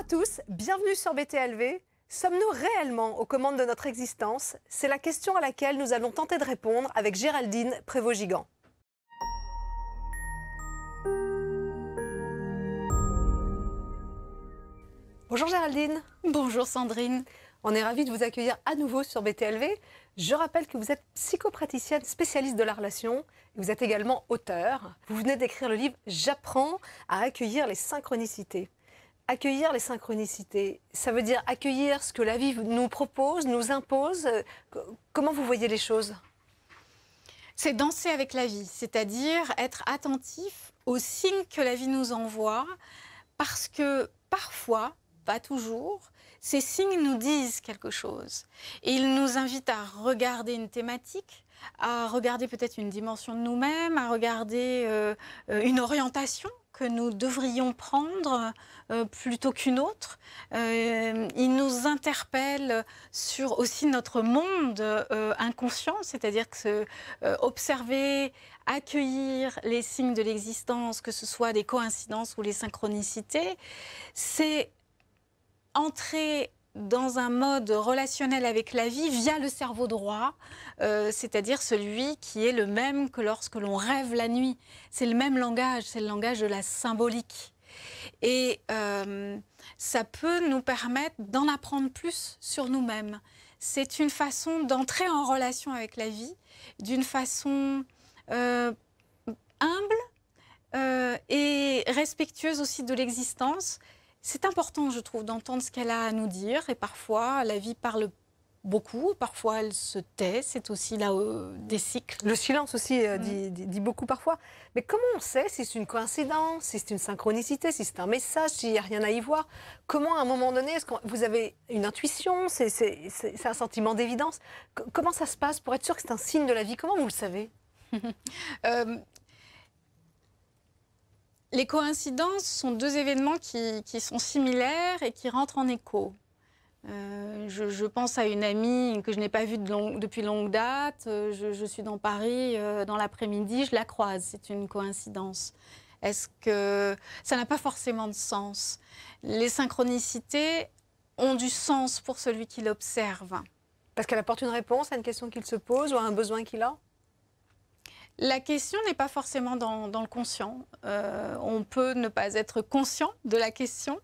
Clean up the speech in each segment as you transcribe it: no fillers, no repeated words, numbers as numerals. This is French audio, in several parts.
tous, bienvenue sur BTLV. Sommes-nous réellement aux commandes de notre existence? C'est la question à laquelle nous allons tenter de répondre avec Géraldine Prévost-Gigant. Bonjour Géraldine. Bonjour Sandrine. On est ravis de vous accueillir à nouveau sur BTLV. Je rappelle que vous êtes psychopraticienne spécialiste de la relation. Et vous êtes également auteure. Vous venez d'écrire le livre « J'apprends à accueillir les synchronicités ». Accueillir les synchronicités, ça veut dire accueillir ce que la vie nous propose, nous impose. Comment vous voyez les choses? C'est danser avec la vie, c'est-à-dire être attentif aux signes que la vie nous envoie, parce que parfois, pas toujours, ces signes nous disent quelque chose. Et ils nous invitent à regarder une thématique, à regarder peut-être une dimension de nous-mêmes, à regarder une orientation que nous devrions prendre plutôt qu'une autre. Il nous interpelle sur aussi notre monde inconscient, c'est-à-dire que observer, accueillir les signes de l'existence, que ce soit des coïncidences ou les synchronicités, c'est entrer dans un mode relationnel avec la vie via le cerveau droit, c'est-à-dire celui qui est le même que lorsque l'on rêve la nuit. C'est le même langage, c'est le langage de la symbolique. Et ça peut nous permettre d'en apprendre plus sur nous-mêmes. C'est une façon d'entrer en relation avec la vie d'une façon humble et respectueuse aussi de l'existence. C'est important, je trouve, d'entendre ce qu'elle a à nous dire. Et parfois, la vie parle beaucoup, parfois elle se tait. C'est aussi là des cycles. Le silence aussi dit beaucoup parfois. Mais comment on sait si c'est une coïncidence, si c'est une synchronicité, si c'est un message, s'il n'y a rien à y voir? Comment, à un moment donné, est-ce que vous avez une intuition? C'est un sentiment d'évidence? Comment ça se passe pour être sûr que c'est un signe de la vie? Comment vous le savez? Les coïncidences sont deux événements qui sont similaires et qui rentrent en écho. Je pense à une amie que je n'ai pas vue depuis longue date. Je suis dans Paris dans l'après-midi, je la croise. C'est une coïncidence. Est-ce que ça n'a pas forcément de sens? Les synchronicités ont du sens pour celui qui l'observe. Parce qu'elle apporte une réponse à une question qu'il se pose ou à un besoin qu'il a? La question n'est pas forcément dans le conscient. On peut ne pas être conscient de la question.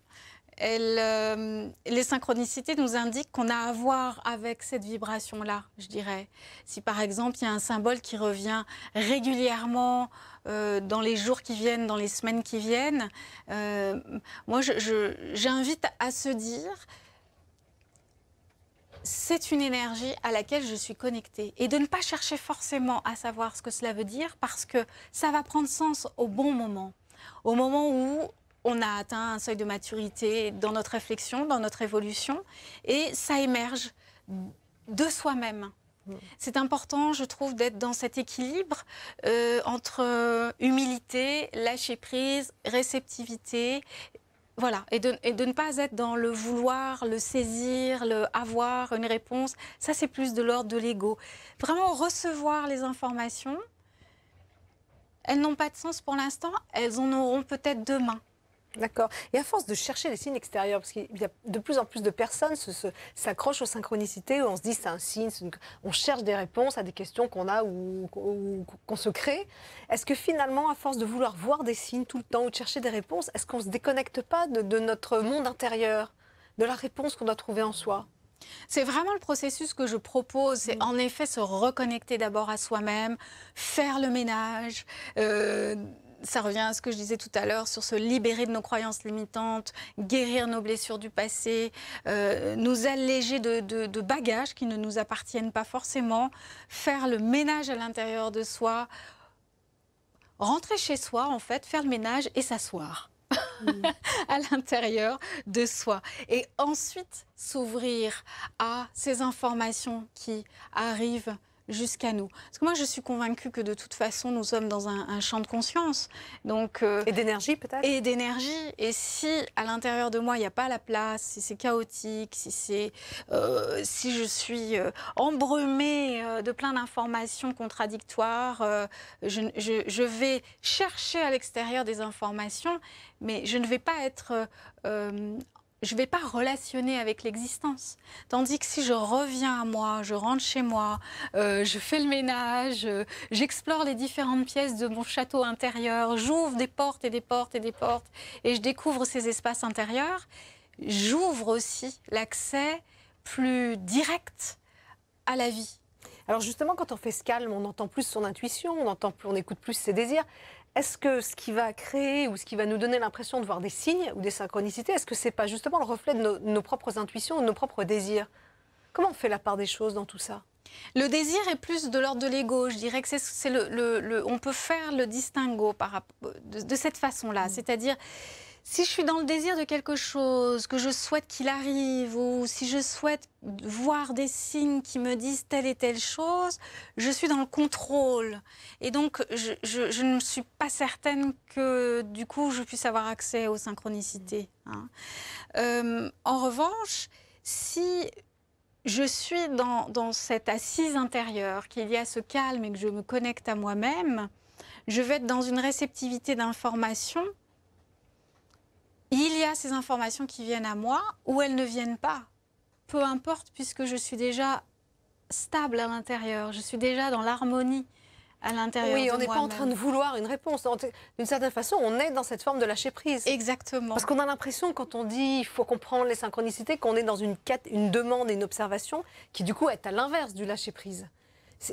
Les synchronicités nous indiquent qu'on a à voir avec cette vibration-là, je dirais. Si par exemple, il y a un symbole qui revient régulièrement dans les jours qui viennent, dans les semaines qui viennent, moi, j'invite à se dire... C'est une énergie à laquelle je suis connectée. Et de ne pas chercher forcément à savoir ce que cela veut dire parce que ça va prendre sens au bon moment. Au moment où on a atteint un seuil de maturité dans notre réflexion, dans notre évolution. Et ça émerge de soi-même. C'est important, je trouve, d'être dans cet équilibre entre humilité, lâcher prise, réceptivité. Voilà, et de ne pas être dans le vouloir, le saisir, le avoir une réponse. Ça, c'est plus de l'ordre de l'ego. Vraiment recevoir les informations, elles n'ont pas de sens pour l'instant, elles en auront peut-être demain. D'accord. Et à force de chercher les signes extérieurs, parce qu'il y a de plus en plus de personnes s'accrochent aux synchronicités, où on se dit c'est un signe, on cherche des réponses à des questions qu'on a ou qu'on se crée. Est-ce que finalement, à force de vouloir voir des signes tout le temps ou de chercher des réponses, est-ce qu'on ne se déconnecte pas de notre monde intérieur, de la réponse qu'on doit trouver en soi? C'est vraiment le processus que je propose, c'est en effet se reconnecter d'abord à soi-même, faire le ménage. Ça revient à ce que je disais tout à l'heure sur se libérer de nos croyances limitantes, guérir nos blessures du passé, nous alléger de bagages qui ne nous appartiennent pas forcément, faire le ménage à l'intérieur de soi, rentrer chez soi en fait, faire le ménage et s'asseoir. À l'intérieur de soi. Et ensuite, s'ouvrir à ces informations qui arrivent jusqu'à nous. Parce que moi, je suis convaincue que de toute façon, nous sommes dans un champ de conscience. Donc, et d'énergie peut-être? Et d'énergie. Et si à l'intérieur de moi, il n'y a pas la place, si c'est chaotique, si je suis embrumée de plein d'informations contradictoires, je vais chercher à l'extérieur des informations, mais je ne vais pas être je ne vais pas relationner avec l'existence. Tandis que si je reviens à moi, je rentre chez moi, je fais le ménage, j'explore les différentes pièces de mon château intérieur, j'ouvre des portes et des portes et des portes, et je découvre ces espaces intérieurs, j'ouvre aussi l'accès plus direct à la vie. Alors justement, quand on fait ce calme, on entend plus son intuition, on écoute plus ses désirs. Est-ce que ce qui va créer ou ce qui va nous donner l'impression de voir des signes ou des synchronicités, est-ce que ce n'est pas justement le reflet de nos propres intuitions, de nos propres désirs? Comment on fait la part des choses dans tout ça? Le désir est plus de l'ordre de l'ego. Je dirais que on peut faire le distinguo de cette façon-là. C'est-à-dire, si je suis dans le désir de quelque chose, que je souhaite qu'il arrive, ou si je souhaite voir des signes qui me disent telle et telle chose, je suis dans le contrôle. Et donc, je ne suis pas certaine que, du coup, je puisse avoir accès aux synchronicités. Hein. En revanche, si je suis dans cette assise intérieure, qu'il y a ce calme et que je me connecte à moi-même, je vais être dans une réceptivité d'informations. Il y a ces informations qui viennent à moi ou elles ne viennent pas. Peu importe, puisque je suis déjà stable à l'intérieur, je suis déjà dans l'harmonie à l'intérieur de moi-même. Oui, on n'est pas en train de vouloir une réponse. D'une certaine façon, on est dans cette forme de lâcher prise. Exactement. Parce qu'on a l'impression, quand on dit il faut comprendre les synchronicités, qu'on est dans une quête, une demande et une observation qui, du coup, est à l'inverse du lâcher prise.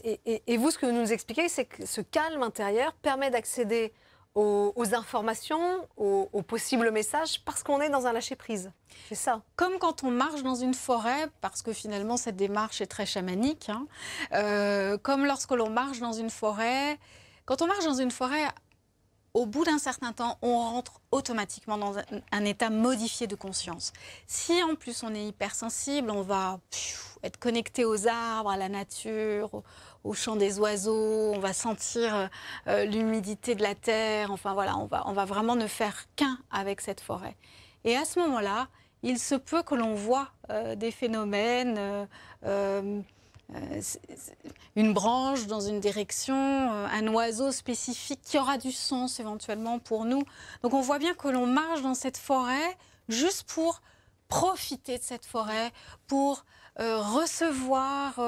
Et vous, ce que vous nous expliquez, c'est que ce calme intérieur permet d'accéder aux informations, aux possibles messages, parce qu'on est dans un lâcher-prise. C'est ça. Comme quand on marche dans une forêt, parce que finalement cette démarche est très chamanique, hein, comme lorsque l'on marche dans une forêt. Quand on marche dans une forêt, au bout d'un certain temps, on rentre automatiquement dans un état modifié de conscience. Si en plus on est hypersensible, on va être connecté aux arbres, à la nature, au chant des oiseaux, on va sentir l'humidité de la terre, enfin voilà, on va vraiment ne faire qu'un avec cette forêt. Et à ce moment-là, il se peut que l'on voit des phénomènes, une branche dans une direction, un oiseau spécifique qui aura du sens éventuellement pour nous. Donc on voit bien que l'on marche dans cette forêt juste pour profiter de cette forêt, pour recevoir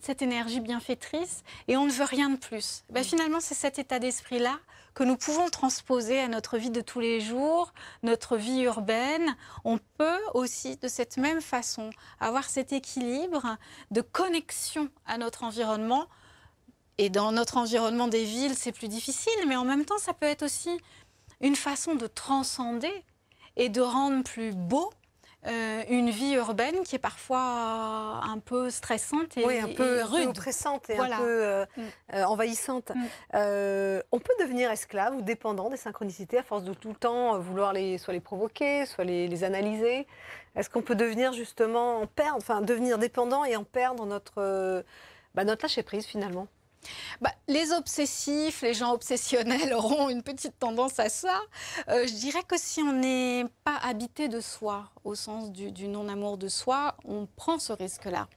cette énergie bienfaitrice, et on ne veut rien de plus. Ben, finalement, c'est cet état d'esprit-là que nous pouvons transposer à notre vie de tous les jours, notre vie urbaine. On peut aussi, de cette même façon, avoir cet équilibre de connexion à notre environnement. Et dans notre environnement des villes, c'est plus difficile, mais en même temps, ça peut être aussi une façon de transcender et de rendre plus beau une vie urbaine qui est parfois un peu stressante et, un peu rude. Oppressante et voilà. Un peu envahissante. On peut devenir esclave ou dépendant des synchronicités à force de tout le temps vouloir soit les provoquer, soit les analyser. Est-ce qu'on peut devenir justement, devenir dépendant et en perdre notre lâcher-prise finalement? Les obsessifs, les gens obsessionnels auront une petite tendance à ça. Je dirais que si on n'est pas habité de soi, au sens du non-amour de soi, on prend ce risque-là.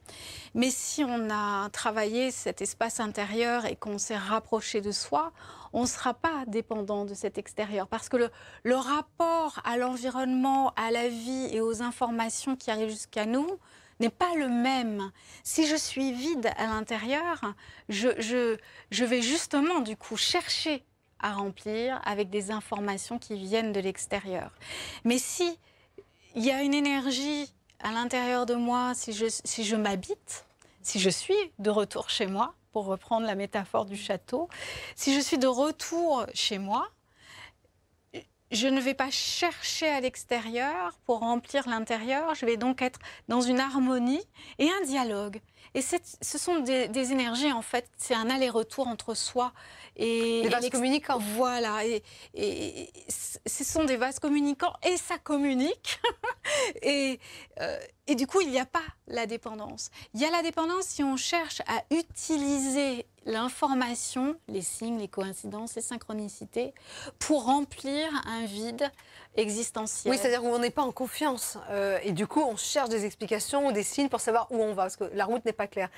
Mais si on a travaillé cet espace intérieur et qu'on s'est rapproché de soi, on ne sera pas dépendant de cet extérieur. Parce que le rapport à l'environnement, à la vie et aux informations qui arrivent jusqu'à nous n'est pas le même. Si je suis vide à l'intérieur, je vais justement du coup chercher à remplir avec des informations qui viennent de l'extérieur. Mais si il y a une énergie à l'intérieur de moi, si je m'habite, si je suis de retour chez moi, pour reprendre la métaphore du château, si je suis de retour chez moi, je ne vais pas chercher à l'extérieur pour remplir l'intérieur, je vais donc être dans une harmonie et un dialogue. Et ce sont des énergies, en fait, c'est un aller-retour entre soi et... Des vases communicants. Voilà, et ce sont des vases communicants et ça communique. et du coup, il n'y a pas la dépendance. Il y a la dépendance si on cherche à utiliser l'information, les signes, les coïncidences, les synchronicités, pour remplir un vide existentiel. Oui, c'est-à-dire où on n'est pas en confiance. Et du coup, on cherche des explications ou des signes pour savoir où on va, parce que la route n'est pas claire.